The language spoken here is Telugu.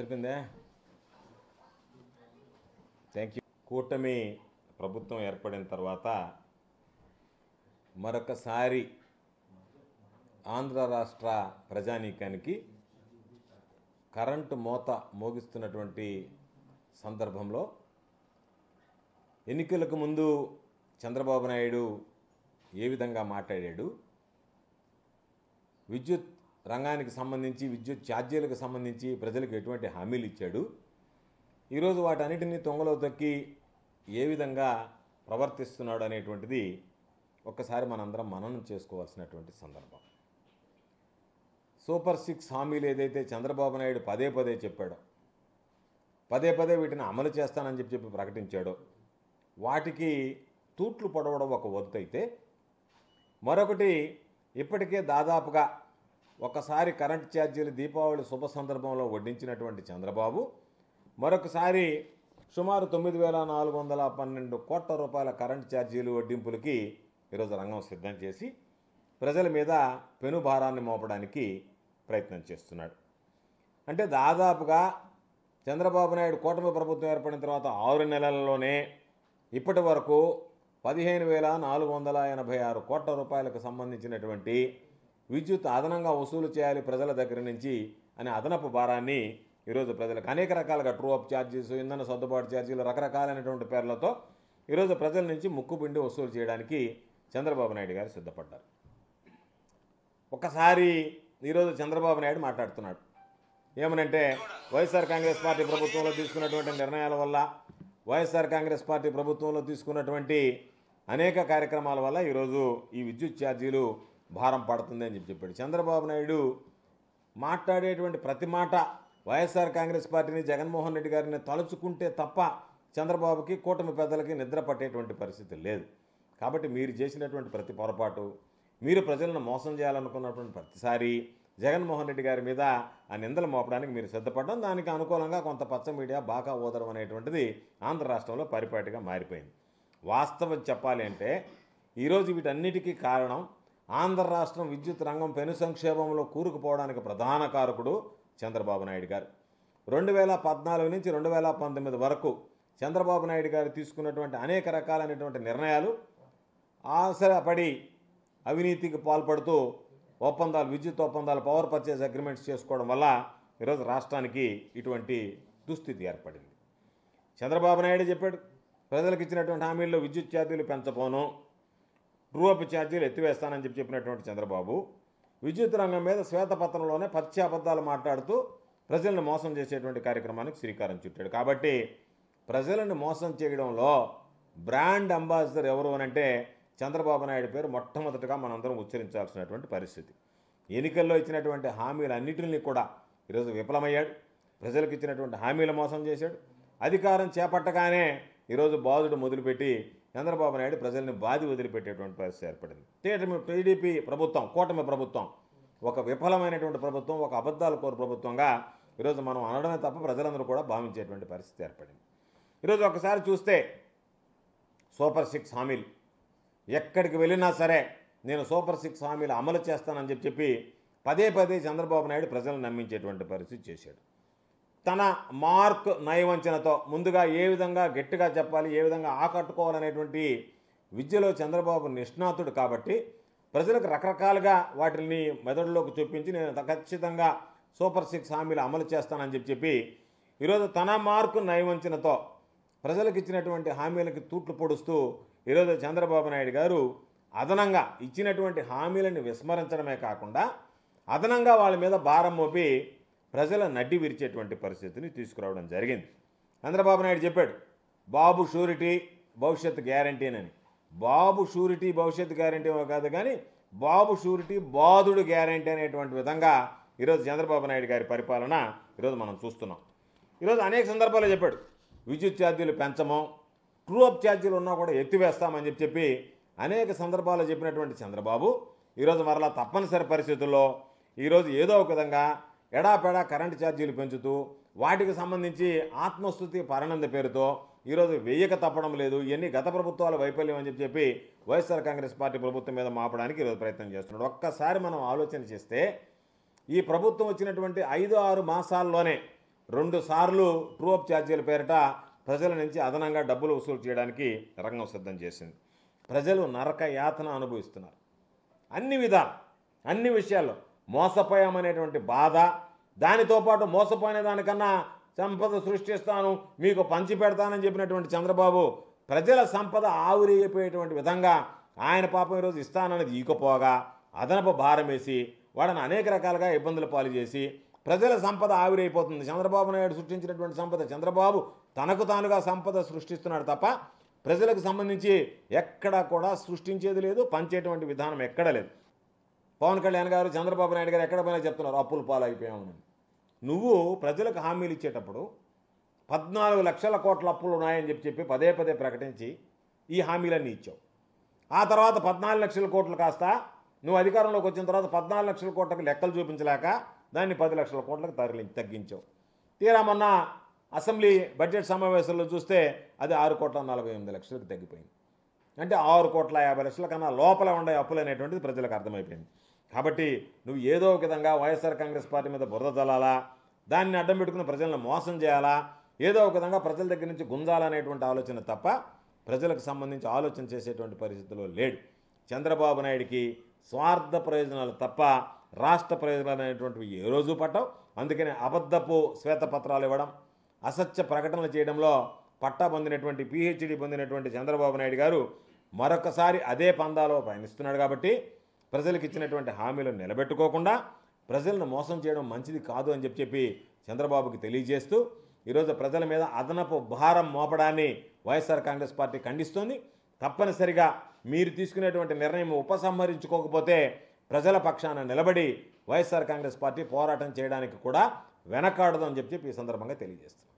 సరిపోయిందా? Thank you. కూటమి ప్రభుత్వం ఏర్పడిన తర్వాత మరొకసారి ఆంధ్ర రాష్ట్ర ప్రజానీకానికి కరెంటు మోత మోగిస్తున్నటువంటి సందర్భంలో ఎన్నికలకు ముందు చంద్రబాబు నాయుడు ఏ విధంగా మాట్లాడాడు, విద్యుత్ రంగానికి సంబంధించి విద్యుత్ ఛార్జీలకు సంబంధించి ప్రజలకు ఎటువంటి హామీలు ఇచ్చాడు, ఈరోజు వాటన్నిటినీ తొంగలో తొక్కి ఏ విధంగా ప్రవర్తిస్తున్నాడు అనేటువంటిది ఒక్కసారి మనందరం మననం చేసుకోవాల్సినటువంటి సందర్భం. సూపర్ 6 హామీలు ఏదైతే చంద్రబాబు నాయుడు పదే పదే చెప్పాడో, పదే పదే వీటిని అమలు చేస్తానని చెప్పి ప్రకటించాడో, వాటికి తూట్లు పొడవడం ఒక వంతు అయితే, మరొకటి ఇప్పటికే దాదాపుగా ఒకసారి కరెంట్ ఛార్జీలు దీపావళి శుభ సందర్భంలో వడ్డించినటువంటి చంద్రబాబు మరొకసారి సుమారు 9,412 కోట్ల రూపాయల కరెంట్ ఛార్జీలు వడ్డింపులకి ఈరోజు రంగం సిద్ధం చేసి ప్రజల మీద పెనుభారాన్ని మోపడానికి ప్రయత్నం చేస్తున్నాడు. అంటే దాదాపుగా చంద్రబాబు నాయుడు కూటమి ప్రభుత్వం ఏర్పడిన తర్వాత 6 నెలల్లోనే ఇప్పటి వరకు 15,486 కోట్ల రూపాయలకు సంబంధించినటువంటి విద్యుత్ అదనంగా వసూలు చేయాలి ప్రజల దగ్గర నుంచి అనే అదనపు భారాన్ని ఈరోజు ప్రజలకు అనేక రకాలుగా ట్రూ అప్ ఛార్జీస్, ఇంధన సర్దుబాటు ఛార్జీలు, రకరకాలైనటువంటి పేర్లతో ఈరోజు ప్రజల నుంచి ముక్కుపిండి వసూలు చేయడానికి చంద్రబాబు నాయుడు గారు సిద్ధపడ్డారు. ఒక్కసారి ఈరోజు చంద్రబాబు నాయుడు మాట్లాడుతున్నాడు. ఏమనంటే వైఎస్ఆర్ కాంగ్రెస్ పార్టీ ప్రభుత్వంలో తీసుకున్నటువంటి నిర్ణయాల వల్ల, వైఎస్ఆర్ కాంగ్రెస్ పార్టీ ప్రభుత్వంలో తీసుకున్నటువంటి అనేక కార్యక్రమాల వల్ల ఈరోజు ఈ విద్యుత్ ఛార్జీలు భారం పడుతుంది అని చెప్పాడు. చంద్రబాబు నాయుడు మాట్లాడేటువంటి ప్రతి మాట వైఎస్ఆర్ కాంగ్రెస్ పార్టీని, జగన్మోహన్ రెడ్డి గారిని తలుచుకుంటే తప్ప చంద్రబాబుకి, కూటమి పెద్దలకి నిద్ర పట్టేటువంటి పరిస్థితి లేదు. కాబట్టి మీరు చేసినటువంటి ప్రతి పొరపాటు, మీరు ప్రజలను మోసం చేయాలనుకున్నటువంటి ప్రతిసారి జగన్మోహన్ రెడ్డి గారి మీద ఆ నిందలు మోపడానికి మీరు సిద్ధపడడం, దానికి అనుకూలంగా కొంత పచ్చ మీడియా బాగా ఓదరం అనేటువంటిది ఆంధ్ర రాష్ట్రంలో పరిపాటిగా మారిపోయింది. వాస్తవం చెప్పాలి అంటే ఈరోజు వీటన్నిటికీ కారణం ఆంధ్ర రాష్ట్రం విద్యుత్ రంగం పెను సంక్షేమంలో కూరుకుపోవడానికి ప్రధాన కారకుడు చంద్రబాబు నాయుడు గారు. 2014 నుంచి 2019 వరకు చంద్రబాబు నాయుడు గారు తీసుకున్నటువంటి అనేక రకాలైనటువంటి నిర్ణయాలు ఆశపడి అవినీతికి పాల్పడుతూ ఒప్పందాలు, విద్యుత్ ఒప్పందాలు, పవర్ పర్చేజ్ అగ్రిమెంట్స్ చేసుకోవడం వల్ల ఈరోజు రాష్ట్రానికి ఇటువంటి దుస్థితి ఏర్పడింది. చంద్రబాబు నాయుడు చెప్పాడు, ప్రజలకు ఇచ్చినటువంటి హామీల్లో విద్యుత్ ఛార్జీలు పెంచపోను, ట్రూ అప్ ఛార్జీలు ఎత్తివేస్తానని చెప్పినటువంటి చంద్రబాబు విద్యుత్ రంగం మీద శ్వేతపత్రంలోనే పచ్చి అబద్ధాలు మాట్లాడుతూ ప్రజలను మోసం చేసేటువంటి కార్యక్రమానికి శ్రీకారం చుట్టాడు. కాబట్టి ప్రజలను మోసం చేయడంలో బ్రాండ్ అంబాసిడర్ ఎవరు అనంటే చంద్రబాబు నాయుడు పేరు మొట్టమొదటిగా మనందరం ఉచ్చరించాల్సినటువంటి పరిస్థితి. ఎన్నికల్లో ఇచ్చినటువంటి హామీలన్నింటినీ కూడా ఈరోజు విఫలమయ్యాడు. ప్రజలకు ఇచ్చినటువంటి హామీలు మోసం చేశాడు. అధికారం చేపట్టగానే ఈరోజు బాధుడు మొదలుపెట్టి చంద్రబాబు నాయుడు ప్రజల్ని బాధి వదిలిపెట్టేటువంటి పరిస్థితి ఏర్పడింది. టీడీపీ ప్రభుత్వం, కూటమి ప్రభుత్వం ఒక విఫలమైనటువంటి ప్రభుత్వం, ఒక అబద్ధాల కోరు ప్రభుత్వంగా ఈరోజు మనం అనడమే తప్ప ప్రజలందరూ కూడా భావించేటువంటి పరిస్థితి ఏర్పడింది. ఈరోజు ఒకసారి చూస్తే సూపర్ 6 హామీలు ఎక్కడికి వెళ్ళినా సరే నేను సూపర్ 6 హామీలు అమలు చేస్తానని చెప్పి పదే పదే చంద్రబాబు నాయుడు ప్రజలను నమ్మించేటువంటి పరిస్థితి చేశాడు. తన మార్క్ నయవంచనతో ముందుగా ఏ విధంగా గట్టిగా చెప్పాలి, ఏ విధంగా ఆకట్టుకోవాలనేటువంటి విద్యలో చంద్రబాబు నిష్ణాతుడు కాబట్టి ప్రజలకు రకరకాలుగా వాటిని మెదడులోకి చూపించి నేను ఖచ్చితంగా సూపర్ 6 హామీలు అమలు చేస్తానని చెప్పి ఈరోజు తన మార్కు నయవంచనతో ప్రజలకు ఇచ్చినటువంటి హామీలకి తూట్లు పొడుస్తూ ఈరోజు చంద్రబాబు నాయుడు గారు అదనంగా ఇచ్చినటువంటి హామీలను విస్మరించడమే కాకుండా అదనంగా వాళ్ళ మీద భారం మోపి ప్రజల నడ్డి విరిచేటువంటి పరిస్థితిని తీసుకురావడం జరిగింది. చంద్రబాబు నాయుడు చెప్పాడు బాబు షూరిటీ భవిష్యత్ గ్యారంటీనని. బాబు షూరిటీ భవిష్యత్ గ్యారంటీ కాదు కానీ బాబు షూరిటీ బాధుడు గ్యారంటీ అనేటువంటి విధంగా ఈరోజు చంద్రబాబు నాయుడు గారి పరిపాలన ఈరోజు మనం చూస్తున్నాం. ఈరోజు అనేక సందర్భాల్లో చెప్పాడు విద్యుత్ ఛార్జీలు పెంచము, ట్రూ అప్ ఛార్జీలు ఉన్నా కూడా ఎత్తివేస్తామని చెప్పి అనేక సందర్భాల్లో చెప్పినటువంటి చంద్రబాబు ఈరోజు మరలా తప్పనిసరి పరిస్థితుల్లో ఈరోజు ఏదో ఒక విధంగా ఎడాపెడా కరెంటు ఛార్జీలు పెంచుతూ వాటికి సంబంధించి ఆత్మస్తుతి పరనంద పేరుతో ఈరోజు వెయ్యక తప్పడం లేదు. ఇవన్నీ గత ప్రభుత్వాల వైఫల్యం అని చెప్పి వైఎస్ఆర్ కాంగ్రెస్ పార్టీ ప్రభుత్వం మీద మాపడానికి ఈరోజు ప్రయత్నం చేస్తున్నాడు. ఒక్కసారి మనం ఆలోచన చేస్తే ఈ ప్రభుత్వం వచ్చినటువంటి 5-6 మాసాల్లోనే 2 సార్లు ట్రూ అప్ ఛార్జీల పేరిట ప్రజల నుంచి అదనంగా డబ్బులు వసూలు చేయడానికి రంగం సిద్ధం చేసింది. ప్రజలు నరక యాతన అనుభవిస్తున్నారు. అన్ని విషయాల్లో మోసపోయామనేటువంటి బాధ, దానితో పాటు మోసపోయిన దానికన్నా సంపద సృష్టిస్తాను, మీకు పంచి పెడతానని చెప్పినటువంటి చంద్రబాబు ప్రజల సంపద ఆవిరైపోయేటువంటి విధంగా ఆయన పాపం ఈరోజు ఇస్తానన్నది ఈకపోగా అదనపు భారం వేసి వాళ్ళని అనేక రకాలుగా ఇబ్బందుల పాలు చేసి ప్రజల సంపద ఆవిరైపోతుంది. చంద్రబాబు నాయుడు సృష్టించినటువంటి సంపద, చంద్రబాబు తనకు తానుగా సంపద సృష్టిస్తున్నాడు తప్ప ప్రజలకు సంబంధించి ఎక్కడా కూడా సృష్టించేది లేదు, పంచేటువంటి విధానం ఎక్కడా లేదు. పవన్ కళ్యాణ్ గారు, చంద్రబాబు నాయుడు గారు ఎక్కడ పోయినా చెప్తున్నారు అప్పుల పాలైపోయామని. నువ్వు ప్రజలకు హామీలు ఇచ్చేటప్పుడు 14 లక్షల కోట్ల అప్పులు ఉన్నాయని చెప్పి పదే పదే ప్రకటించి ఈ హామీలన్నీ ఇచ్చావు. ఆ తర్వాత 14 లక్షల కోట్లు కాస్త నువ్వు అధికారంలోకి వచ్చిన తర్వాత 14 లక్షల కోట్లకు లెక్కలు చూపించలేక దాన్ని 10 లక్షల కోట్లకు తగ్గించావు. తీరా మొన్న అసెంబ్లీ బడ్జెట్ సమావేశంలో చూస్తే అది 6,48,00,000కి తగ్గిపోయింది. అంటే 6,50,00,000 కన్నా లోపల ఉండే అప్పులు అనేటువంటిది ప్రజలకు అర్థమైపోయింది. కాబట్టి నువ్వు ఏదో ఒక విధంగా వైఎస్ఆర్ కాంగ్రెస్ పార్టీ మీద బురద చల్లాలా, దాన్ని అడ్డం పెట్టుకుని ప్రజలను మోసం చేయాలా, ఏదో ఒక విధంగా ప్రజల దగ్గర నుంచి గుంజాలనేటువంటి ఆలోచన తప్ప ప్రజలకు సంబంధించి ఆలోచన చేసేటువంటి పరిస్థితిలో లేడు. చంద్రబాబు నాయుడికి స్వార్థ ప్రయోజనాలు తప్ప రాష్ట్ర ప్రయోజనాలు అనేటువంటివి ఏ రోజు పట్టవు. అందుకని అబద్ధపు శ్వేతపత్రాలు ఇవ్వడం, అసత్య ప్రకటనలు చేయడంలో పట్టా పొందినటువంటి PhD పొందినటువంటి చంద్రబాబు నాయుడు గారు మరొకసారి అదే పందాలో పయనిస్తున్నాడు. కాబట్టి ప్రజలకు ఇచ్చినటువంటి హామీలను నిలబెట్టుకోకుండా ప్రజలను మోసం చేయడం మంచిది కాదు అని చెప్పి చంద్రబాబుకి తెలియజేస్తూ ఈరోజు ప్రజల మీద అదనపు భారం మోపడాన్ని వైఎస్ఆర్ కాంగ్రెస్ పార్టీ ఖండిస్తోంది. తప్పనిసరిగా మీరు తీసుకునేటువంటి నిర్ణయం ఉపసంహరించుకోకపోతే ప్రజల పక్షాన నిలబడి వైఎస్ఆర్ కాంగ్రెస్ పార్టీ పోరాటం చేయడానికి కూడా వెనకాడదు అని చెప్పి ఈ సందర్భంగా తెలియజేస్తున్నాం.